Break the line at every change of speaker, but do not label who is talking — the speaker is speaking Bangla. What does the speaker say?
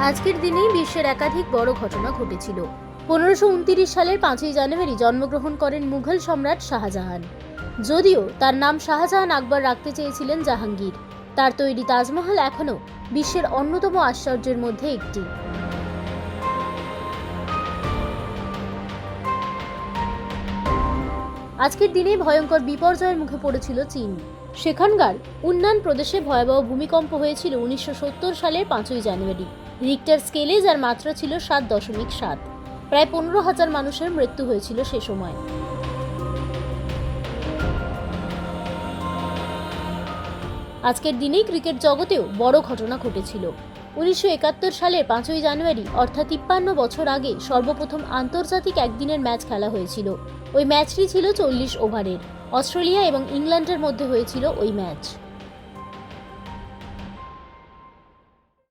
আজকের দিনেই বিশ্বের একাধিক বড় ঘটনা ঘটেছিল। 1529 সালের 5ই জানুয়ারি জন্মগ্রহণ করেন মুঘল সম্রাট শাহজাহান। যদিও তার নাম শাহজাহান আকবর রাখতে চেয়েছিলেন জাহাঙ্গীর, তার তৈরি তাজমহল এখনও বিশ্বের অন্যতম আশ্চর্যের মধ্যে একটি। আজকের দিনে ভয়ঙ্কর বিপর্যয়ের মুখে পড়েছিল চীন। সেখানকার উন্নান প্রদেশে ভয়াবহ ভূমিকম্প হয়েছিল 1970 সালের 5ই জানুয়ারি। রিক্টার স্কেলে যার মাত্রা ছিল 7.7। প্রায় 15,000 মানুষের মৃত্যু হয়েছিল সে সময়। আজকের দিনেই ক্রিকেট জগতেও বড় ঘটনা ঘটেছিল। 1971 সালের 5ই জানুয়ারি অর্থাৎ 53 বছর আগে সর্বপ্রথম আন্তর্জাতিক একদিনের ম্যাচ খেলা হয়েছিল। ওই ম্যাচটি ছিল 40 ওভারের। অস্ট্রেলিয়া এবং ইংল্যান্ডের মধ্যে হয়েছিল ওই ম্যাচ।